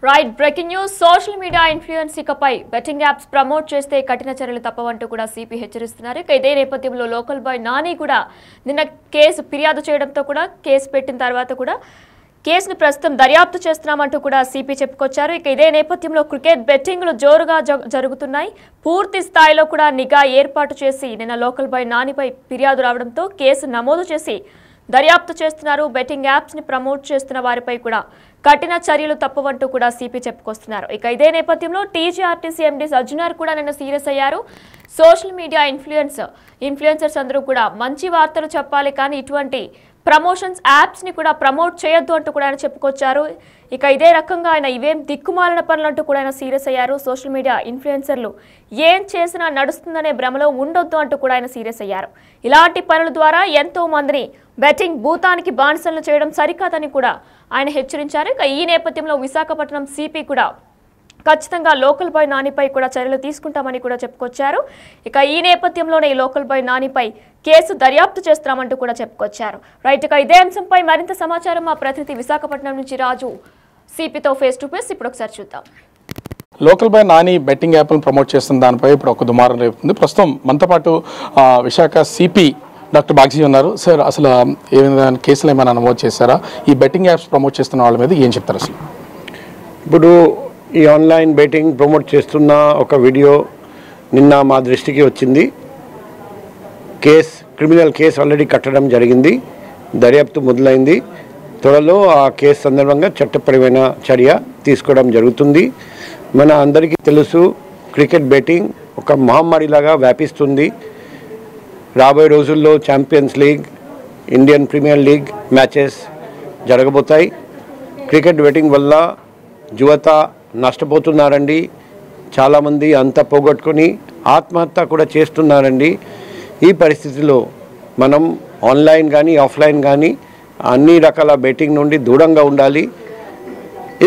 Right breaking news social media influence ఇకపై betting apps promote చేస్తే కఠిన చర్యలు తప్పవంటూ కూడా సిపి హెచ్చరిస్తున్నారు. ఇదే నేపథ్యంలో లోకల్ బాయ్ నాని కూడా నిన్న ఫిర్యాదు చేయడంతో కూడా కేసు పెట్టిన తర్వాత కూడా కేసును ప్రస్తుతం దర్యాప్తు చేస్తున్నామంటూ కూడా సిపి చెప్పుకొచ్చారు. ఇదే నేపథ్యంలో క్రికెట్ బెట్టింగ్లు జోరుగా జరుగుతున్నాయి. పూర్తి స్థాయిలో కూడా నిఘా ఏర్పాటు చేసి నిన్న లోకల్ బాయ్ నానిపై ఫిర్యాదు రావడంతో కేసు నమోదు చేసి దర్యాప్తు చేస్తున్నారు. బెట్టింగ్ యాప్స్ ని ప్రమోట్ చేస్తున్న వారిపై కూడా కఠిన చర్యలు తప్పవంటూ కూడా సిపి చెప్పుకొస్తున్నారు. ఇదే నేపథ్యంలో టీజీఆర్టీసీ ఎండీ సజ్జనార్ కూడా నిన్న సీరియస్ అయ్యారు. సోషల్ మీడియా ఇన్ఫ్లుయెన్సర్స్ అందరూ కూడా మంచి వార్తలు చెప్పాలి, కానీ ఇటువంటి ప్రమోషన్స్ యాప్స్ ని కూడా ప్రమోట్ చేయొద్దు అంటూ కూడా ఆయన చెప్పుకొచ్చారు. ఇదే రకంగా ఆయన ఇవేం దిక్కుమాలిన పనులు అంటూ కూడా ఆయన సీరియస్ అయ్యారు. సోషల్ మీడియా ఇన్ఫ్లుయెన్సర్లు ఏం చేసినా నడుస్తుందనే భ్రమలో ఉండొద్దు అంటూ కూడా ఆయన సీరియస్ అయ్యారు. ఇలాంటి పనుల ద్వారా ఎంతో మందిని బెట్టింగ్ భూతానికి బానిసలను చేయడం సరికాదని కూడా ఆయన హెచ్చరించారు. ఈ నేపథ్యంలో విశాఖపట్నం సిపి కూడా ఖచ్చితంగా లోకల్ బాయ్ నానిపై కూడా చర్యలు తీసుకుంటామని కూడా చెప్పుకొచ్చారు. ఈ నేపథ్యంలోనే లోకల్ బాయ్ నానిపై కేసు దర్యాప్తు చేస్తామంటూ కూడా చెప్పుకొచ్చారు. రైట్, ఇదే అంశంపై మరింత సమాచారం మా ప్రతినిధి విశాఖపట్నం నుంచి రాజు సిపితో ఫేస్ టు ఫేస్. ఇప్పుడు ఒకసారి చూద్దాం. లోకల్ బాయ్ నాని బెట్టింగ్ యాప్ను ప్రమోట్ చేస్తున్న దానిపై ఇప్పుడు ఒక దుమారం రేపుతుంది. ప్రస్తుతం మనతో పాటు విశాఖ సిపి డాక్టర్ బాగ్జీ ఉన్నారు. సార్, అసలు ఏమైనా కేసులు ఏమైనా నమోదు చేశారా? ఈ బెట్టింగ్ యాప్స్ ప్రమోట్ చేస్తున్న వాళ్ళ మీద ఏం చెప్తారు? అసలు ఇప్పుడు ఈ ఆన్లైన్ బెట్టింగ్ ప్రమోట్ చేస్తున్న ఒక వీడియో నిన్న మా దృష్టికి వచ్చింది. క్రిమినల్ కేసు ఆల్రెడీ కట్టడం జరిగింది, దర్యాప్తు మొదలైంది. త్వరలో ఆ కేసు సందర్భంగా చట్టపరమైన చర్య తీసుకోవడం జరుగుతుంది. మన అందరికీ తెలుసు, క్రికెట్ బెట్టింగ్ ఒక మహమ్మారిలాగా వ్యాపిస్తుంది. రాబోయే రోజుల్లో champions league, Indian premier league matches జరగబోతాయి. క్రికెట్ బెట్టింగ్ వల్ల యువత నష్టపోతున్నారండి. చాలామంది అంతా పోగొట్టుకొని ఆత్మహత్య కూడా చేస్తున్నారండి. ఈ పరిస్థితిలో మనం ఆన్లైన్ కానీ ఆఫ్లైన్ కానీ అన్ని రకాల బెట్టింగ్ నుండి దూరంగా ఉండాలి.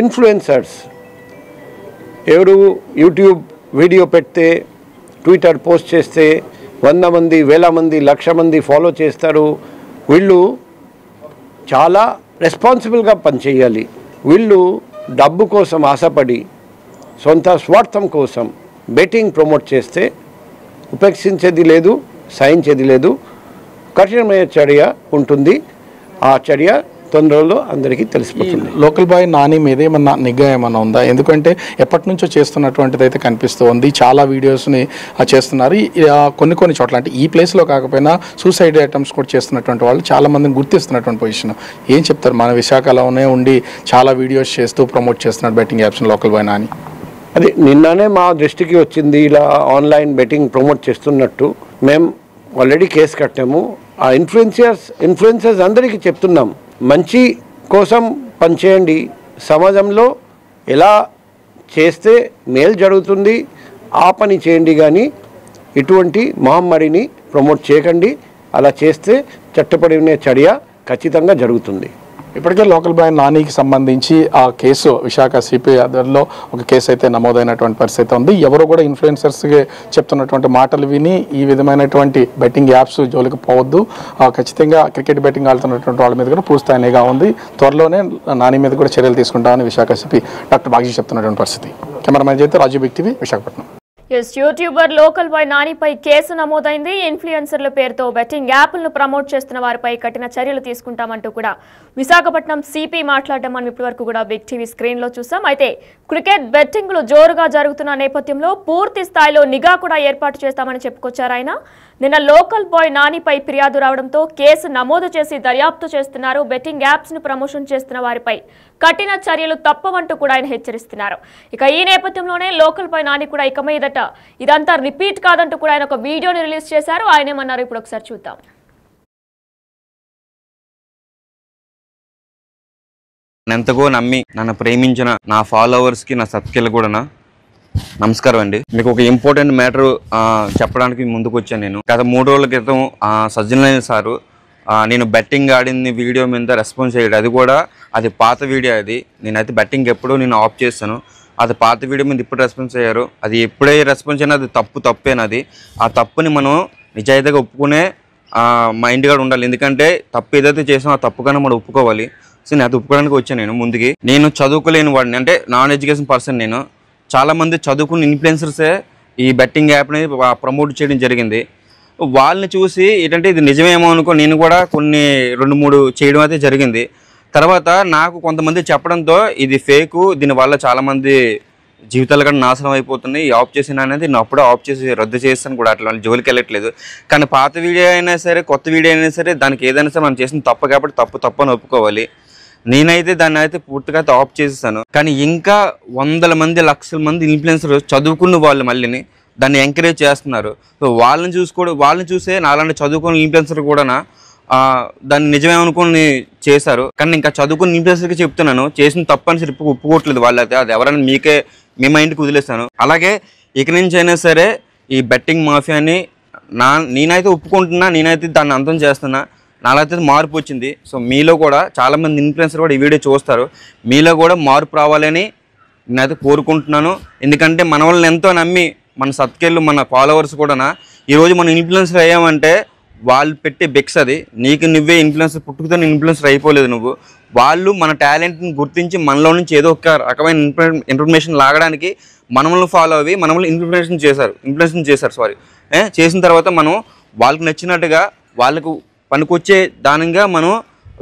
ఇన్ఫ్లుయెన్సర్స్ ఎవరు యూట్యూబ్ వీడియో పెడితే, ట్విట్టర్ పోస్ట్ చేస్తే 100 మంది, 1000 మంది, 1,00,000 మంది ఫాలో చేస్తారు. వీళ్ళు చాలా రెస్పాన్సిబుల్గా పనిచేయాలి. వీళ్ళు డబ్బు కోసం ఆశపడి సొంత స్వార్థం కోసం బెట్టింగ్ ప్రమోట్ చేస్తే ఉపేక్షించేది లేదు, సహించేది లేదు. కఠినమైన చర్య ఉంటుంది. ఆ చర్య తొందరలో అందరికీ తెలిసిపోతుంది. లోకల్ బాయ్ నాని మీద ఏమన్నా నిఘా ఏమన్నా ఉందా? ఎందుకంటే ఎప్పటి నుంచో చేస్తున్నటువంటిది అయితే కనిపిస్తూ ఉంది. చాలా వీడియోస్ని చేస్తున్నారు. కొన్ని చోట్ల అంటే ఈ ప్లేస్లో కాకపోయినా సూసైడ్ అటెంప్ట్స్ కూడా చేస్తున్నటువంటి వాళ్ళు చాలా మందిని గుర్తిస్తున్నటువంటి పొజిషన్. ఏం చెప్తారు? మన విశాఖలోనే ఉండి చాలా వీడియోస్ చేస్తూ ప్రమోట్ చేస్తున్నారు బెట్టింగ్ యాప్స్ని లోకల్ బాయ్ నాని. అది నిన్ననే మా దృష్టికి వచ్చింది. ఇలా ఆన్లైన్ బెట్టింగ్ ప్రమోట్ చేస్తున్నట్టు మేము ఆల్రెడీ కేసు కట్టాము. ఆ ఇన్ఫ్లుయెన్సర్స్ అందరికీ చెప్తున్నాం, మంచి కోసం పనిచేయండి. సమాజంలో ఎలా చేస్తే మేలు జరుగుతుంది ఆ పని చేయండి, కానీ ఇటువంటి మహమ్మారిని ప్రమోట్ చేయకండి. అలా చేస్తే చట్టపరమైన చర్య ఖచ్చితంగా జరుగుతుంది. ఇప్పటికే లోకల్ బాయ్ నానికి సంబంధించి ఆ కేసు విశాఖ సిపి ఆధ్వర్యంలో ఒక కేసు అయితే నమోదైనటువంటి పరిస్థితి ఉంది. ఎవరు కూడా ఇన్ఫ్లుయెన్సర్స్కి చెప్తున్నటువంటి మాటలు విని ఈ విధమైనటువంటి బెట్టింగ్ యాప్స్ జోలికి పోవద్దు. ఖచ్చితంగా క్రికెట్ బెట్టింగ్ ఆడుతున్నటువంటి వాళ్ళ మీద కూడా పూర్తిస్థాయిగా ఉంది. త్వరలోనే నాని మీద కూడా చర్యలు తీసుకుంటామని విశాఖ సిపి డాక్టర్ బాగ్జీ చెప్తున్నటువంటి పరిస్థితి. కెమెరామెన్ అయితే Raju big TV, Visakhapatnam. YouTuber local boy నానిపై కేసు నమోదైంది. ఇన్ఫ్లుయెన్సర్ల పేరుతో బెట్టింగ్ యాప్లను ప్రమోట్ చేస్తున్న వారిపై కఠిన చర్యలు తీసుకుంటామంటూ కూడా విశాఖపట్నం సిపి మాట్లాడడం మనం ఇప్పటివరకు కూడా బిగ్ టీవీ స్క్రీన్ లో చూసాం. అయితే క్రికెట్ బెట్టింగ్లు జోరుగా జరుగుతున్న నేపథ్యంలో పూర్తి స్థాయిలో నిఘా కూడా ఏర్పాటు చేస్తామని చెప్పుకొచ్చారు ఆయన. నిన్న లోకల్ బాయ్ నానిపై ఫిర్యాదు రావడంతో కేసు నమోదు చేసి దర్యాప్తు చేస్తున్నారు. బెట్టింగ్ యాప్స్ ను ప్రమోషన్ చేస్తున్న వారిపై కఠిన చర్యలు తప్పవంటూ కూడా ఆయన హెచ్చరిస్తున్నారు. ఈ నేపథ్యంలోనే లోకల్ బాయ్ నాని కూడా ఇక మీదట ఇదంతా రిపీట్ కాదంటూ కూడా ఆయన ఒక వీడియోని రిలీజ్ చేశారు. ఆయన ఏమన్నారు ఇప్పుడు ఒకసారి చూద్దాం. ఎంతగో నమ్మి నన్ను ప్రేమించిన నా ఫాలోవర్స్కి, నా సబ్స్క్రైబర్లకు కూడా నమస్కారం అండి. మీకు ఒక ఇంపార్టెంట్ మ్యాటర్ చెప్పడానికి ముందుకు వచ్చాను. నేను గత 3 రోజుల క్రితం సజ్జనార్ సారు నేను బెట్టింగ్ ఆడింది వీడియో మీద రెస్పాన్స్ చేయడం, అది పాత వీడియో. నేనైతే బెట్టింగ్ ఎప్పుడూ ఆఫ్ చేస్తాను. అది పాత వీడియో మీద ఇప్పుడు రెస్పాన్స్ అయ్యారు. అది ఎప్పుడే రెస్పాన్స్ అయినా అది తప్పేనది. ఆ తప్పుని మనం నిజాయితీగా ఒప్పుకునే మా ఇంటికాడ ఉండాలి. ఎందుకంటే తప్పు ఏదైతే చేసామో ఆ తప్పు కన్నా మనం ఒప్పుకోవాలి. సో నేను అది ఒప్పుకోవడానికి వచ్చాను. నేను ముందుకి నేను చదువుకోలేని వాడిని, అంటే నాన్ ఎడ్యుకేషన్ పర్సన్. నేను చాలామంది చదువుకున్న ఇన్ఫ్లుయెన్సర్సే ఈ బెట్టింగ్ యాప్ని ప్రమోట్ చేయడం జరిగింది. వాళ్ళని చూసి ఏంటంటే ఇది నిజమేమో అనుకో నేను కూడా కొన్ని 2-3 చేయడం అయితే జరిగింది. తర్వాత నాకు కొంతమంది చెప్పడంతో ఇది ఫేకు, దీనివల్ల చాలామంది జీవితాలు కూడా నాశనం అయిపోతున్నాయి, ఆఫ్ చేసిన అనేది నేను అప్పుడే ఆఫ్ చేసి రద్దు చేస్తాను కూడా, అట్లా జోలికి వెళ్ళట్లేదు. కానీ పాత వీడియో అయినా సరే కొత్త వీడియో అయినా సరే దానికి ఏదైనా సరే మనం చేసిన తప్పు కాబట్టి తప్పు అని ఒప్పుకోవాలి. నేనైతే దాన్ని అయితే పూర్తిగా అయితే ఆఫ్ చేసేసాను. కానీ ఇంకా 100 మంది 1,00,000 మంది ఇన్ఫ్లుయెన్సర్ చదువుకున్న వాళ్ళు మళ్ళీని దాన్ని ఎంకరేజ్ చేస్తున్నారు. సో వాళ్ళని చూసే నాలాంటి చదువుకున్న ఇన్ఫ్లుయెన్సర్ కూడా దాన్ని నిజమేమనుకుని చేశారు. కానీ ఇంకా చదువుకున్న ఇన్ఫ్లుయెన్సర్కి చెప్తున్నాను, చేసిన తప్పని సరి ఒప్పుకోవట్లేదు వాళ్ళైతే. అది ఎవరైనా మీ మైండ్కి వదిలేస్తాను. అలాగే ఇక నుంచి అయినా సరే ఈ బెట్టింగ్ మాఫియాని నేనైతే ఒప్పుకుంటున్నా, నేనైతే దాన్ని అంతం చేస్తున్నా. నాకైతే మార్పు వచ్చింది. సో మీలో కూడా చాలామంది ఇన్ఫ్లుయెన్సర్ కూడా ఈ వీడియో చూస్తారు, మీలో కూడా మార్పు రావాలని నేనైతే కోరుకుంటున్నాను. ఎందుకంటే మన వాళ్ళని ఎంతో నమ్మి మన సబ్స్క్రైబర్లు మన ఫాలోవర్స్ కూడా ఈరోజు మనం ఇన్ఫ్లుయెన్సర్ అయ్యామంటే వాళ్ళు పెట్టే బెక్స్ అది. నీకు నువ్వే ఇన్ఫ్లుయెన్సర్, పుట్టుకతో ఇన్ఫ్లుయెన్సర్ అయిపోలేదు నువ్వు. వాళ్ళు మన టాలెంట్ని గుర్తించి మనలో నుంచి ఏదో ఒక రకమైన ఇన్ఫర్మేషన్ లాగడానికి మనల్ని ఫాలో అవి మనల్ని ఇన్ఫ్లుయెన్స్ చేశారు. చేసిన తర్వాత మనం వాళ్ళకి నచ్చినట్టుగా వాళ్ళకు పనికొచ్చే దానిగా మనం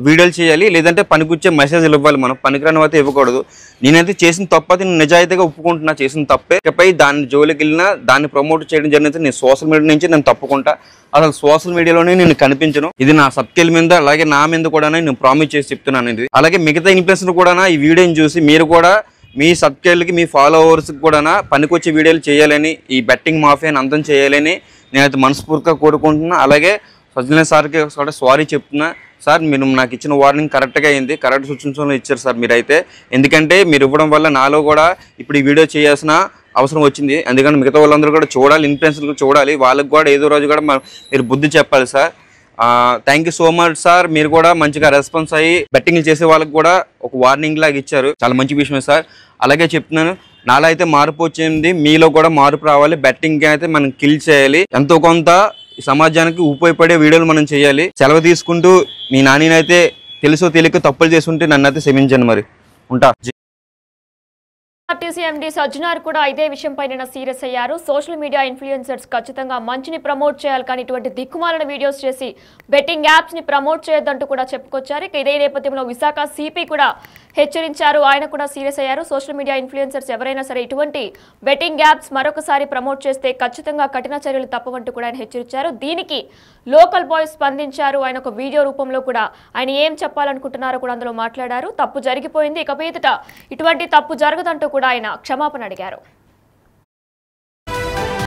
వీడియోలు చేయాలి, లేదంటే పనికొచ్చే మెసేజ్లు ఇవ్వాలి. మనం పనికిరాని అయితే ఇవ్వకూడదు. నేనైతే చేసిన తప్పు అయితే నేను నిజాయితీగా ఒప్పుకుంటున్నా, చేసిన తప్పే. ఇకపై దాన్ని జోలికి వెళ్ళినా దాన్ని ప్రమోట్ చేయడం జరిగితే నేను సోషల్ మీడియా నుంచి నేను తప్పుకుంటా. అసలు సోషల్ మీడియాలోనే నేను కనిపించను. ఇది నా సబ్స్క్రైబ్ మీద అలాగే నా మీద కూడా నేను ప్రామిస్ చేసి చెప్తున్నాను. ఇది అలాగే మిగతా ఇన్ఫ్లుయెన్సర్ కూడా ఈ వీడియోని చూసి మీరు కూడా మీ సబ్స్క్రైబర్లకి మీ ఫాలోవర్స్కి కూడా పనికొచ్చే వీడియోలు చేయాలని, ఈ బెట్టింగ్ మాఫియాని అంతం చేయాలని నేనైతే మనస్ఫూర్తిగా కోరుకుంటున్నా. అలాగే సజ్జన సార్కి కూడా సారీ చెప్తున్నా. సార్ మీరు నాకు ఇచ్చిన వార్నింగ్ కరెక్ట్గా అయింది, కరెక్ట్ సూచనలు ఇచ్చారు సార్ మీరైతే. ఎందుకంటే మీరు ఇవ్వడం వల్ల నాలో కూడా ఇప్పుడు ఈ వీడియో చేయాల్సిన అవసరం వచ్చింది. అందుకని మిగతా వాళ్ళందరూ కూడా చూడాలి, ఇన్ఫ్లుయెన్సర్లు చూడాలి, వాళ్ళకి కూడా ఏదో రోజు కూడా మీరు బుద్ధి చెప్పాలి sir. Thank you so much sir. మీరు కూడా మంచిగా రెస్పాన్స్ అయ్యి బెట్టింగ్లు చేసే వాళ్ళకి కూడా ఒక వార్నింగ్ లాగా ఇచ్చారు. చాలా మంచి విషయమే సార్. అలాగే చెప్తున్నాను, నాలో అయితే మార్పు వచ్చింది, మీలో కూడా మార్పు రావాలి. బెట్టింగ్ అయితే మనం కిల్ చేయాలి, ఎంతో కొంత సమాజానికి ఉపయోగపడే వీడియోలు మనం చేయాలి. సెలవు తీసుకుంటూ మీ నానినైతే తెలుసో తెలియక తప్పులు చేస్తుంటే నన్ను అయితే క్షమించండి. మరి ఉంటా. ఆర్టీసీ ఎండీ సజ్జనార్ కూడా ఇదే విషయంపై నిన్న సీరియస్ అయ్యారు. సోషల్ మీడియా ఇన్ఫ్లుయెన్సర్స్ ఖచ్చితంగా మంచిని ప్రమోట్ చేయాలి, కానీ ఇటువంటి దిక్కుమాలిన వీడియోస్ చేసి బెట్టింగ్ యాప్స్ ని ప్రమోట్ చేయొద్దంటూ కూడా చెప్పుకొచ్చారు. ఇదే నేపథ్యంలో విశాఖ సిపి కూడా హెచ్చరించారు. ఆయన కూడా సీరియస్ అయ్యారు. సోషల్ మీడియా ఇన్ఫ్లుయెన్సర్స్ ఎవరైనా సరే ఇటువంటి బెట్టింగ్ యాప్స్ మరొకసారి ప్రమోట్ చేస్తే ఖచ్చితంగా కఠిన చర్యలు తప్పవంటూ కూడా ఆయన హెచ్చరించారు. దీనికి లోకల్ బాయ్స్ స్పందించారు. ఆయన ఒక వీడియో రూపంలో కూడా ఆయన ఏం చెప్పాలనుకుంటున్నారో కూడా అందులో మాట్లాడారు. తప్పు జరిగిపోయింది, ఇక మీదట ఇటువంటి తప్పు జరగదంటూ కూడా ఆయన క్షమాపణ అడిగారు.